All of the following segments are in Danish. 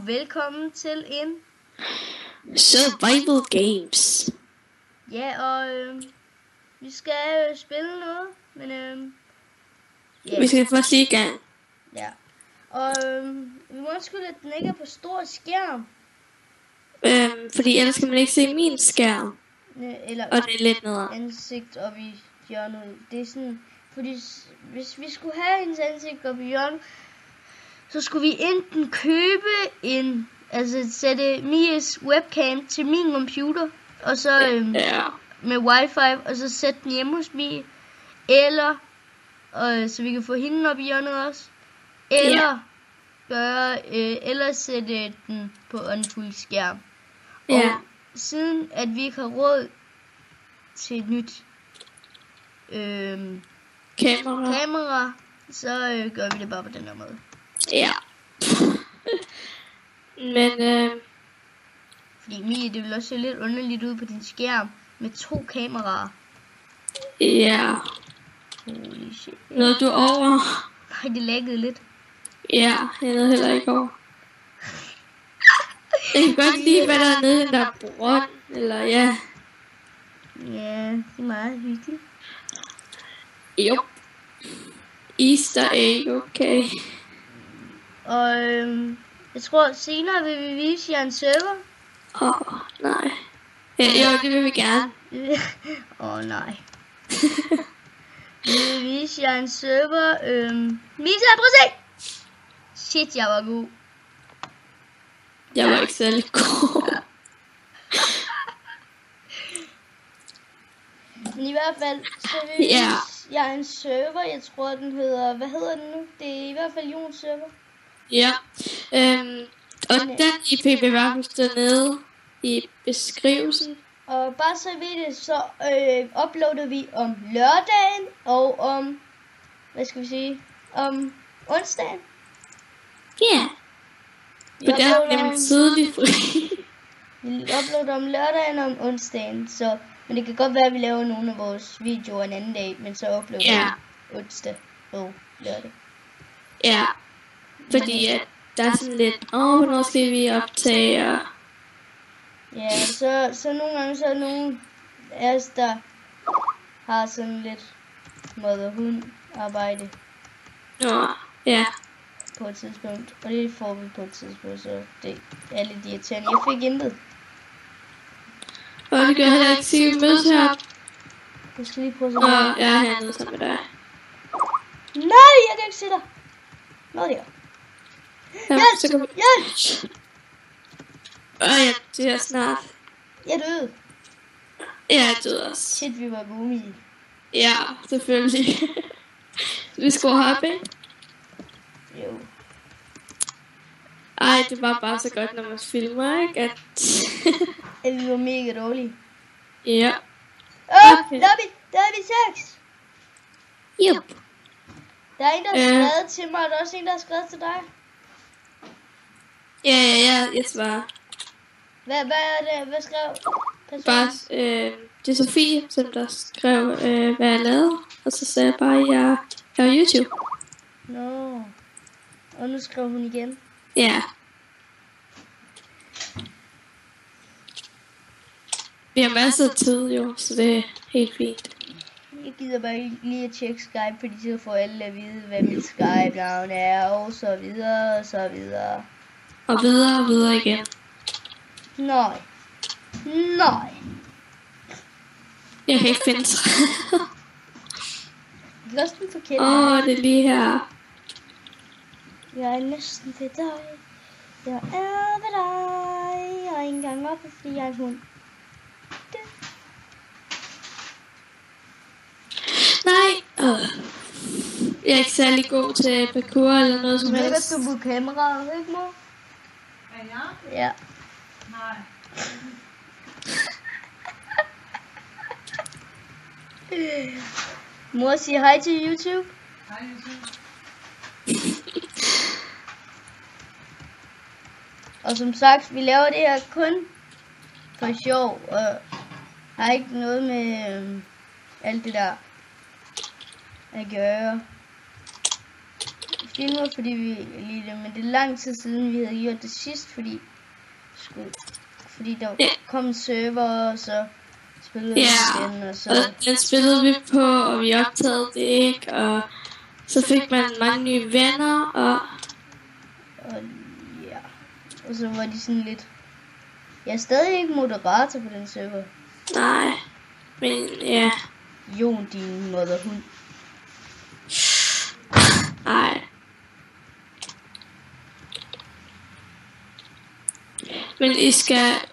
og velkommen til en Survival Games. Ja, og vi skal spille noget, men Vi skal først lige i gang. Ja, og vi må undskylde, at den ikke er på stor skærm. Fordi ellers kan man ikke se min skærm. Eller og det er lidt noget ansigt op i hjørnet. Det er sådan, fordi hvis vi skulle have hendes ansigt op i hjørnet, så skulle vi enten købe sætte Mias webcam til min computer, og så med wifi, og så sætte den hjemme hos Mie, eller så vi kan få hende op i hjørnet også, eller eller sætte den på en fuld skærm. Og siden at vi ikke har råd til et nyt kamera, så gør vi det bare på den her måde. Ja. Men fordi Mie, det vil også se lidt underligt ud på din skærm med 2 kameraer. Ja. Holy shit. Nåede du over? Nej, det laggede lidt. Ja, jeg nåede heller ikke over. Jeg kan godt lide, hvad der er nede i den der brønd, eller ja. Ja, det er meget hyggeligt. Jo. Easter egg, okay. Og jeg tror senere vil vi vise jer en server. Nej. Ja, jo, det vil vi gerne. Nej. Vi vil vise jer en server. Misa, prøv at se! Shit, jeg var god. Jeg var ikke særlig god. Men i hvert fald, så vil vi vise jer en server. Jeg tror, den hedder... Hvad hedder den nu? Det er i hvert fald Jons server. Ja. Og den IP vil i hvert fald stå nede i beskrivelsen. Og bare så ved det, så uploader vi om lørdagen og om... Hvad skal vi sige? Om onsdagen. Ja. For det er nemlig tidligt fri. Vi uploader om lørdagen og om onsdagen, så... Men det kan godt være, at vi laver nogle af vores videoer en anden dag, men så uploader vi onsdag og lørdag. Ja. Fordi at der er sådan lidt, hvornår skal vi optage? Ja, så nogle gange så er nogle af os, der har sådan lidt mother-hund arbejde. Ja. På et tidspunkt, og det får vi på et tidspunkt, så det er lidt irriterende. Jeg fik intet. Og det gør heller ikke sige, vi mødes her. Jeg skal lige prøve at jeg er hernede sammen med dig. Nej, jeg kan ikke se dig. Nå, det er. Hjælp! Jeg dør snart. Jeg døde. Ja, jeg døde også. Shit, vi var gode. Ja, selvfølgelig. Vi skulle hoppe, ikke? Jo. Ej, det var bare så godt, når man filmer, ikke? At vi var mega dårlige. Ja. Okay. Der er vi 6. Yep. Der er en, der har skrevet til mig, og der er også en, der har skrevet til dig. Ja, jeg svarer. Hvad er det? Hvad skrev personen? Bare, det er Sofie, som der skrev, hvad jeg lavede. Og så sagde jeg bare, jeg er YouTube. Nå. Og nu skrev hun igen. Ja. Vi har masser af tid jo, så det er helt fint. Jeg gider bare lige at tjekke Skype, fordi så får alle at vide, hvad mit Skype-navn er, og så videre, og så videre. Og videre igen. Nej. Jeg kan ikke finde træet. Jeg kan også den forkerte. Det er lige her. Jeg er næsten ved dig. Jeg er ved dig. Jeg er ikke engang oppe, fordi jeg er en hund. Nej. Jeg er ikke særlig god til parkour eller noget som helst. Men du på kameraet, ikke mor? Ja. Nej. Mor siger hej til YouTube. Hej YouTube. Og som sagt, vi laver det her kun for sjov, og har ikke noget med alt det der at gøre. filmer, fordi vi lige det, men det er lang tid siden, vi havde gjort det sidst, fordi der kom en server, og så spillede vi igen, og så... og den spillede vi på, og vi optagede det ikke, og så fik man mange nye venner, og ja, og så var de sådan lidt... Jeg er stadig ikke moderator på den server. nej, men ja, Jon, din motherhund. nej. Men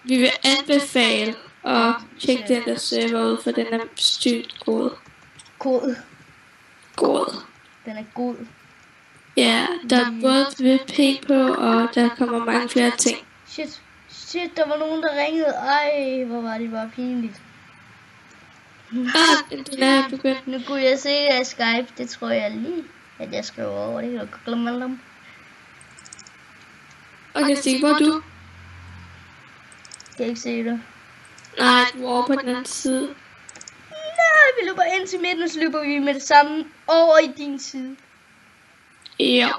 vi vil anbefale at tjekke den der server ud, for den er sygt god. God. Den er god. Ja, der er både VP på, og der kommer mange flere ting. Shit, der var nogen, der ringede. Ej, hvor var det bare pinligt. Den er begyndt. Nu kunne jeg se det af Skype. Det tror jeg lige, at jeg skrev over det. Jeg kan glemme dem. Okay, Stig, hvor er du? Kan jeg ikke se det? Nej, du er over på den anden side. Nej, vi løber ind til midten, og så løber vi med det samme over i din side. Ja.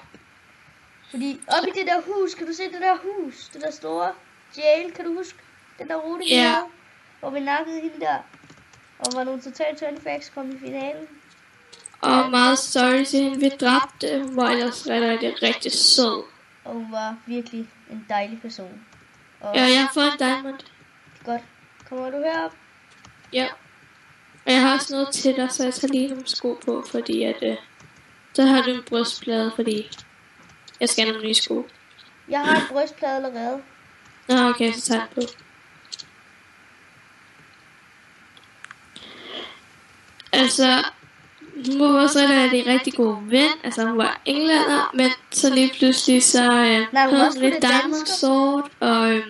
Fordi oppe i det der hus, kan du se det der hus? Det der store jail, kan du huske? Den der rute, Ja. havde, hvor vi nakkede hende der. Og var nogle total 20 facts kom i finalen. Og meget sorry til hende, vi dræbte. Hun var ellers rigtig sød. Og hun var virkelig en dejlig person. Og Ja, jeg har fået en diamond. godt. Kommer du herop? Ja. Og jeg har også noget til dig, så jeg tager lige nogle sko på, fordi at... så har du en brystplade, fordi jeg skal have nogle nye sko. Jeg har en brystplade allerede. Nå, okay, så tager jeg på. Altså, hun var også en rigtig god ven. Altså, hun var englænder, men så lige pludselig så havde hun et diamond sword, og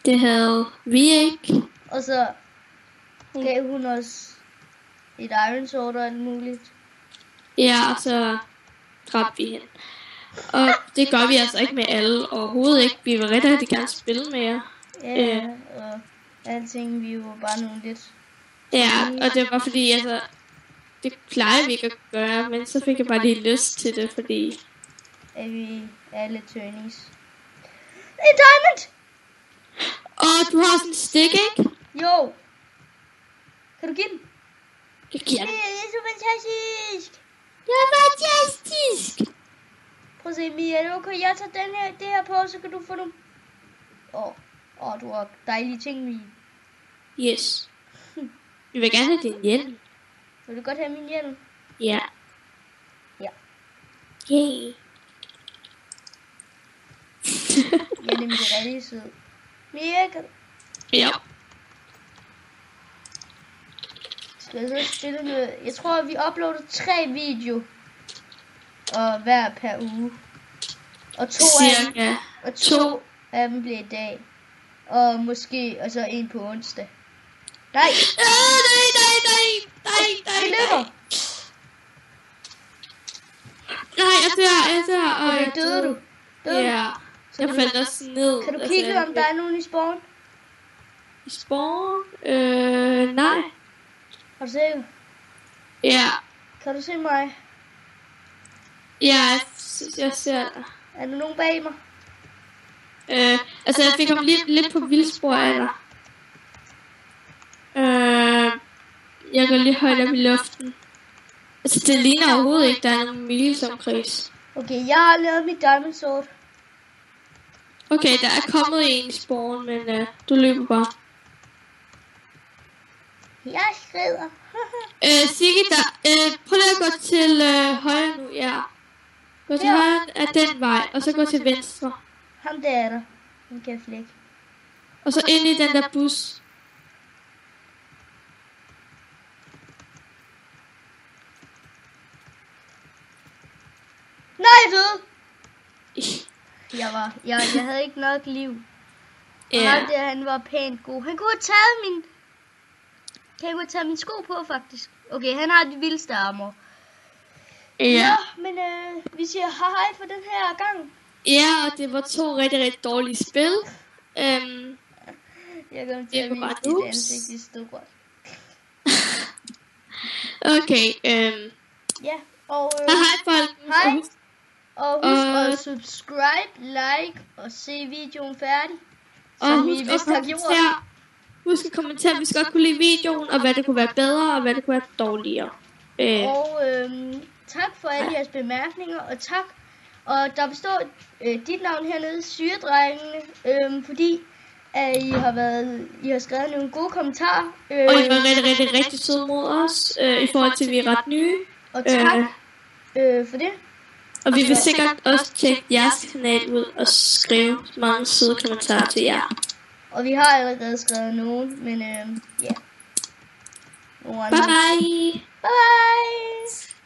det havde vi ikke. Og så gav hun os et iron sword og alt muligt. Ja, og så dræbte vi hende. Og det gør vi altså ikke med alle overhovedet ikke. Vi vil rigtig gerne spille med jer. Ja, og alting, vi var bare nogle lidt... Ja, og det var fordi, altså, det plejer vi ikke at gøre, men så fik jeg bare lige lyst til det, fordi... At vi er lidt tønis. En diamond! Og du har sådan en stik, ikke? Jo. Kan du give den? Jeg giver den. Det er så fantastisk. Det er fantastisk! Prøv at se, Mia, det er okay. Jeg tager det her på, så kan du få nogle... du har dejlige ting, Mia. Yes. Jeg vil gerne have din hjelm. Vil du godt have min hjelm? Ja. Ja. Yay. Jeg er nemlig rigtig sød. Mia, kan du... Ja. Skal jeg så spille noget? Jeg tror, vi uploader 3 videoer. Og hver per uge. Og to af dem bliver i dag. Og måske, og så en på onsdag. Nej! Vi løber! Nej, jeg dør. Okay, døde du? Ja. Jeg faldt også ned. Kan du kigge, om der er nogen i spawn? I spawn? Nej. Har du set? Ja. Kan du se mig? Ja, jeg ser dig. Er der nogen bag mig? Altså jeg fik ham lidt på vildspor af dig. Jeg går lige højt op i luften. Altså det ligner overhovedet ikke, der er nogen miles omkreds. Okay, jeg har lavet mit diamond sword. Okay, der er kommet en i spawn, men du løber bare. Jeg skrider. Sigge, prøv lige at gå til højre nu, ja. Gå til højre af den vej, og så gå til venstre. Ham der er der. Han kan flække. Og så ind i den der bus. Nej, jeg døde! Jeg havde ikke nok liv. Og ham der, han var pænt god. Han kunne have taget min sko på, faktisk. Okay, han har de vildeste armor. Ja. Men vi siger hej for den her gang. Ja, og det var 2 rigtig dårlige spil. Jeg kom til at vise dit ansigt i stort. Okay, Ja, Og, Hej folkens. hej. Og husk- Og husk at subscribe, like og se videoen færdig. Og Som I husk at vist har gjort. kommentere. Husk at kommentere, hvis I godt kunne lide videoen, og hvad det kunne være bedre, og hvad det kunne være dårligere. Og tak for alle jeres bemærkninger, og tak. Og der består dit navn hernede, Syredrengene, fordi at I har skrevet nogle gode kommentarer. Og I var rigtig søde mod os, i forhold til, at vi er ret nye. Og tak for det. Og vi vil sikkert også tjekke jeres kanal ud og skrive mange søde kommentarer til jer. Og vi har allerede skrevet nogen, men ja. Bye bye! Bye bye!